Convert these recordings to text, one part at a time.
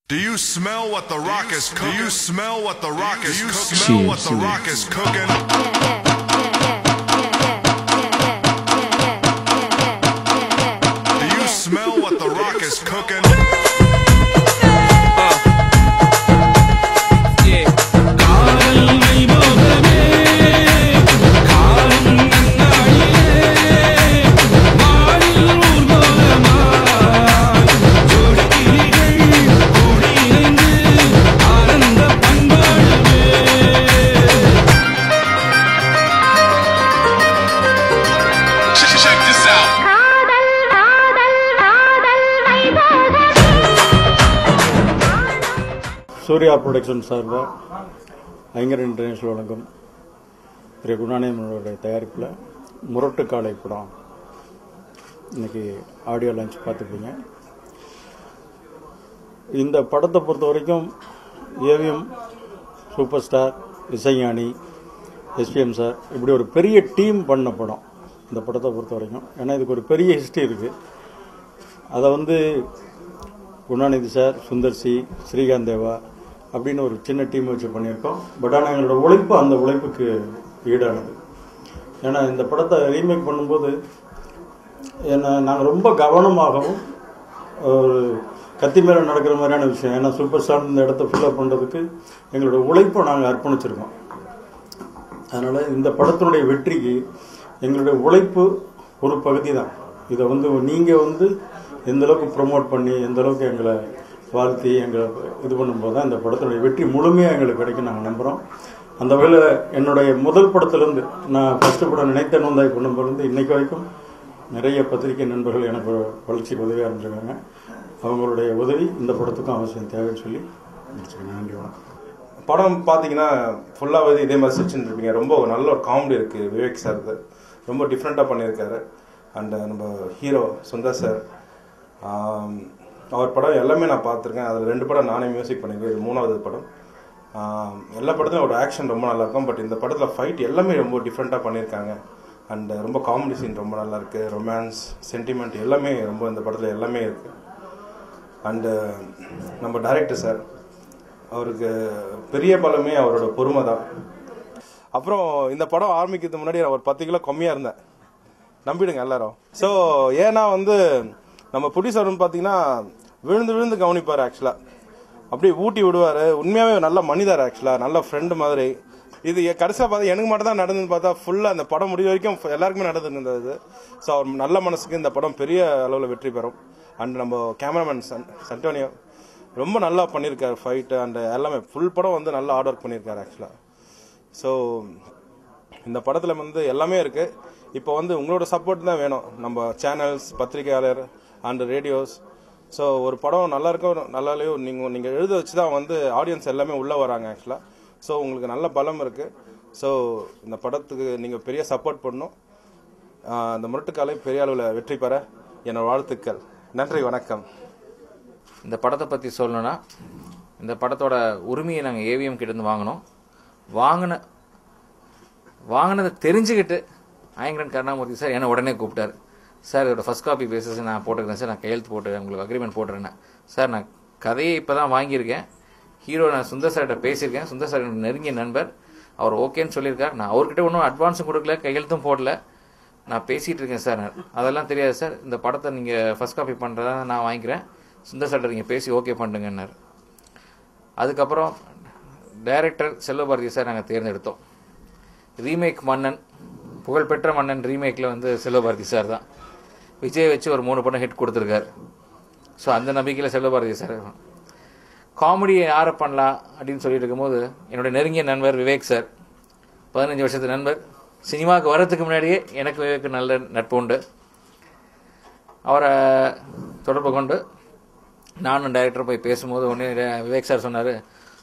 Do you smell what the rock is cooking? Do you smell what the rock is cooking? Do you smell what the rock is cooking? Do you smell what the rock is cooking? Surya production சார்பாக Ayngaran international வழங்கும் திரு குணாநிதியோட தயாரிப்பில் முரட்டு காலை படம் இன்னைக்கு audio launch பார்த்துப்பீங்க. இந்த படத்தை பொறுத்த வரைக்கும் ஏவிஎம் சூப்பர் ஸ்டார், இசைஞானி, எஸ்பிஎம் சார், இப்படி ஒரு பெரிய டீம் பண்ண படம் இந்த படத்தை பொறுத்த வரைக்கும். ஏன்னா இதுக்கு ஒரு பெரிய ஹிஸ்ட்ரி இருக்குது. அதை குணாநிதி சார், சுந்தர்சி, ஸ்ரீகாந்த் தேவா அப்படின்னு ஒரு சின்ன டீம் வச்சு பண்ணியிருக்கோம். பட் ஆனால் எங்களோட உழைப்பு அந்த உழைப்புக்கு ஈடானது. ஏன்னா இந்த படத்தை ரீமேக் பண்ணும்போது நாங்கள் ரொம்ப கவனமாகவும் ஒரு கத்தி மேலே நடக்கிற மாதிரியான விஷயம். ஏன்னா சூப்பர் ஸ்டார் இந்த இடத்த ஃபில்லப் பண்ணுறதுக்கு எங்களோட உழைப்பை நாங்கள் அர்ப்பணிச்சிருக்கோம். அதனால் இந்த படத்தினுடைய வெற்றிக்கு எங்களுடைய உழைப்பு ஒரு பகுதி தான். இதை நீங்கள் எந்தளவுக்கு ப்ரொமோட் பண்ணி எந்தளவுக்கு எங்களை வாழ்த்தி எங்களை இது பண்ணும்போது தான் இந்த படத்துடைய வெற்றி முழுமையாக எங்களுக்கு கிடைக்கும் நாங்கள் நம்புகிறோம். அந்த வகையில் என்னுடைய முதல் படத்துலேருந்து நான் ஃபஸ்ட்டு படம் நினைத்த நோந்தாய் பண்ணும்போது இன்னைக்கு வரைக்கும் நிறைய பத்திரிகை நண்பர்கள் எனக்கு வளர்ச்சிக்கு உதவியாக இருந்துருக்காங்க. அவங்களுடைய உதவி இந்த படத்துக்கும் அவசியம் தேவைன்னு சொல்லி முடிச்சுக்கேன். நன்றி, வணக்கம். படம் பார்த்தீங்கன்னா ஃபுல்லாக இதே மாதிரி சிரிச்சுன்னு இருப்பீங்க. ரொம்ப நல்ல ஒரு காமெடி இருக்குது. விவேக் சார் ரொம்ப டிஃப்ரெண்ட்டாக பண்ணியிருக்காரு. அண்ட் நம்ம ஹீரோ சுந்தர் சார், அவர் படம் எல்லாமே நான் பார்த்துருக்கேன். அதில் 2 படம் நானே மியூசிக் பண்ணியிருக்கேன். இது 3வது படம். எல்லா படத்துலையும் ஒரு ஆக்ஷன் ரொம்ப நல்லாயிருக்கும். பட் இந்த படத்தில் ஃபைட் எல்லாமே ரொம்ப டிஃப்ரெண்ட்டாக பண்ணியிருக்காங்க. அண்ட் ரொம்ப காமெடி சீன் ரொம்ப நல்லாயிருக்கு. ரொமான்ஸ், சென்டிமெண்ட் எல்லாமே ரொம்ப இந்த படத்தில் எல்லாமே இருக்குது. அண்டு நம்ம டைரக்டர் சார், அவருக்கு பெரிய பலமே அவரோட பொறுமை தான். அப்புறம் இந்த படம் ஆரம்பிக்கிறதுக்கு முன்னாடி நான் ஒரு 10 கிலோ கம்மியாக இருந்தேன், நம்பிடுங்க எல்லாரும். ஸோ ஏன்னா நம்ம ப்ரொடியூசர் பார்த்தீங்கன்னா விழுந்து கவனிப்பார். ஆக்சுவலாக அப்படியே ஊட்டி விடுவார். உண்மையாகவே நல்ல மனிதர், ஆக்சுவலாக நல்ல ஃப்ரெண்டு மாதிரி. இது கடைசியாக பார்த்தா எனக்கு மட்டும் தான் நடந்துன்னு பார்த்தா ஃபுல்லாக அந்த படம் முடிவு வரைக்கும் எல்லாருக்குமே நடந்துருந்தது. ஸோ அவர் நல்ல மனசுக்கு இந்த படம் பெரிய அளவில் வெற்றி பெறும். அண்ட் நம்ம கேமராமேன் சண்டோனியோ ரொம்ப நல்லா பண்ணியிருக்காரு. ஃபைட்டு அண்ட் எல்லாமே ஃபுல் படம் நல்லா ஹார்ட் ஒர்க் பண்ணியிருக்காரு ஆக்சுவலாக. ஸோ இந்த படத்தில் எல்லாமே இருக்குது. இப்போ உங்களோட சப்போர்ட் தான் வேணும். நம்ம சேனல்ஸ், பத்திரிகையாளர் அண்ட் ரேடியோஸ். ஸோ ஒரு படம் நல்லா இருக்கும் நல்லாலையோ நீங்கள் எழுத வச்சு தான் ஆடியன்ஸ் எல்லாமே உள்ளே வராங்க ஆக்சுவலாக. ஸோ உங்களுக்கு நல்ல பலம் இருக்குது. ஸோ இந்த படத்துக்கு நீங்கள் பெரிய சப்போர்ட் பண்ணணும். இந்த முரட்டுக்காலை பெரிய அளவில் வெற்றி பெற என்னோட வாழ்த்துக்கள். நன்றி, வணக்கம். இந்த படத்தை பற்றி சொல்லணும்னா, இந்த படத்தோட உரிமையை நாங்கள் ஏவிஎம் கிட்டேருந்து வாங்கினோம். வாங்கினதை தெரிஞ்சுக்கிட்டு ஐங்கரன் கருணாமூர்த்தி சார் என்னை உடனே கூப்பிட்டார். சார் இதோட ஃபர்ஸ்ட் காப்பி பேசிஸ் நான் போட்டுக்கிறேன் சார், நான் கையெழுத்து போட்டு உங்களுக்கு அக்ரிமெண்ட் போட்டுறேன் சார். நான் கதையை இப்போ தான் வாங்கியிருக்கேன். ஹீரோ நான் சுந்தர் சார்கிட்ட பேசியிருக்கேன். சுந்தர் சார் எனக்கு நெருங்கிய நண்பர். அவர் ஓகேன்னு சொல்லியிருக்கார். நான் அவர்கிட்ட ஒன்றும் அட்வான்ஸும் கொடுக்கல, கையெழுத்தும் போடல. நான் பேசிகிட்டு இருக்கேன் சார். அதெல்லாம் தெரியாது சார். இந்த படத்தை நீங்கள் ஃபர்ஸ்ட் காப்பி பண்ணுறதா நான் வாங்கிக்கிறேன். சுந்தர் சார்கிட்ட நீங்கள் பேசி ஓகே பண்ணுங்கன்னார். அதுக்கப்புறம் டைரக்டர் செல்வபாரதி சார் நாங்கள் தேர்ந்தெடுத்தோம். ரீமேக் மன்னன், புகழ்பெற்ற மன்னன் ரீமேக்கில் செல்வபாரதி சார் தான். விஜய் வச்சு ஒரு 3 படம் ஹிட் கொடுத்துருக்காரு. ஸோ அந்த நம்பிக்கையில் செல்வபாரதி சார். காமெடியை யாரை பண்ணலாம் அப்படின்னு சொல்லிட்டு இருக்கும்போது என்னுடைய நெருங்கிய நண்பர் விவேக் சார், 15 வருஷத்து நண்பர். சினிமாவுக்கு வர்றதுக்கு முன்னாடியே எனக்கு விவேக்கு நல்ல நட்பு உண்டு. அவரை தொடர்பு கொண்டு நானும் டைரக்டர் போய் பேசும்போது ஒன்று விவேக் சார் சொன்னார்,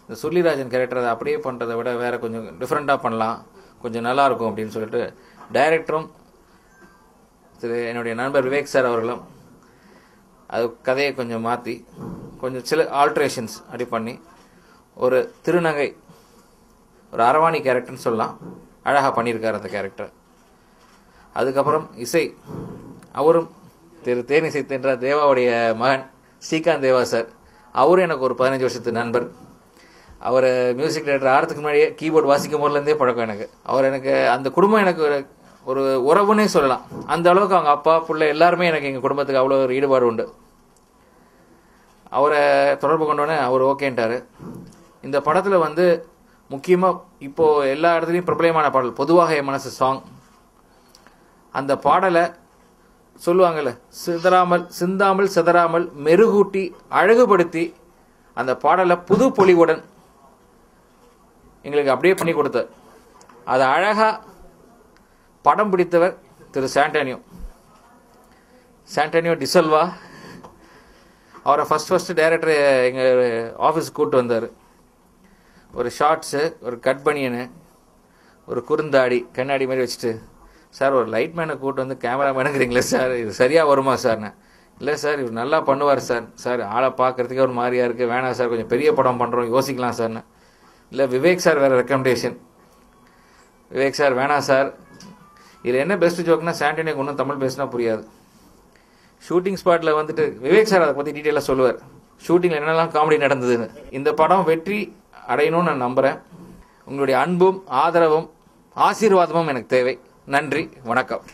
இந்த சுருளிராஜன் கேரக்டர் அதை அப்படியே பண்ணுறதை விட வேறு கொஞ்சம் டிஃப்ரெண்ட்டாக பண்ணலாம், கொஞ்சம் நல்லாயிருக்கும் அப்படின்னு சொல்லிட்டு டைரக்டரும் என்னுடைய நண்பர் விவேக் சார் அவர்களும் அது கதையை கொஞ்சம் மாற்றி கொஞ்சம் சில ஆல்ட்ரேஷன்ஸ் அப்படி பண்ணி ஒரு திருநங்கை, ஒரு அரவாணி கேரக்டர்னு சொல்லலாம், அழகாக பண்ணியிருக்கார் அந்த கேரக்டர். அதுக்கப்புறம் இசை, அவரும் தேனிசை தென்ற தேவாவுடைய மகன் ஸ்ரீகாந்த் தேவா சார், அவரும் எனக்கு ஒரு 15 வருஷத்து நண்பர். அவர் மியூசிக் டைரக்டர் ஆகிறதுக்கு முன்னாடியே கீபோர்டு வாசிக்கும் போதுலேருந்தே பழக்கம் எனக்கு. அவர் எனக்கு அந்த குடும்பம் எனக்கு ஒரு உறவுன்னே சொல்லலாம். அந்த அளவுக்கு அவங்க அப்பா பிள்ளை எல்லாருமே எனக்கு எங்கள் குடும்பத்துக்கு அவ்வளோ ஒரு ஈடுபாடு உண்டு. அவரை தொடர்பு கொண்டோன்னே அவர் ஓகேன்ட்டார். இந்த படத்தில் வந்து முக்கியமாக இப்போது எல்லா இடத்துலையும் பிரபலமான பாடல் பொதுவாக என் மனசு சாங். அந்த பாடலை சொல்லுவாங்கள்ல, சிந்தாமல் சிதறாமல் மெருகூட்டி அழகுபடுத்தி அந்த பாடலை புது பொலிவுடன் எங்களுக்கு அப்படியே பண்ணி கொடுத்தார். அதை அழகாக படம் பிடித்தவர் திரு சாண்டானியோ டிசல்வா. அவரை ஃபஸ்ட்டு டைரக்டர் எங்கள் ஆஃபீஸுக்கு கூப்பிட்டு வந்தார். ஒரு ஷார்ட்ஸு, ஒரு கட் பனியனு, ஒரு குறுந்தாடி கண்ணாடி மாதிரி வச்சுட்டு, சார் ஒரு லைட் மேனை கூப்பிட்டு வந்து கேமராமேனுங்கிறீங்களே சார், இது சரியாக வருமா சார்ண்ணே? இல்லை சார் இவர் நல்லா பண்ணுவார் சார் ஆளை பார்க்குறதுக்கே ஒரு மாதிரியாக இருக்குது, வேணாம் சார் கொஞ்சம் பெரிய படம் பண்ணுறோம் யோசிக்கலாம் சார்ண்ணே. இல்லை விவேக் சார் வேறு ரெக்கமெண்டேஷன். விவேக் சார் வேணாம் சார். இதில் என்ன பெஸ்ட் ஜோக்னா சாண்டானியோக்கு ஒன்றும் தமிழ் பேசினா புரியாது. ஷூட்டிங் ஸ்பாட்டில் வந்துட்டு விவேக் சார் அதை பற்றி டீட்டெயிலாக சொல்லுவார், ஷூட்டிங்கில் என்னெல்லாம் காமெடி நடந்ததுன்னு. இந்த படம் வெற்றி அடையணும்னு நான் நம்புகிறேன். உங்களுடைய அன்பும் ஆதரவும் ஆசீர்வாதமும் எனக்கு தேவை. நன்றி, வணக்கம்.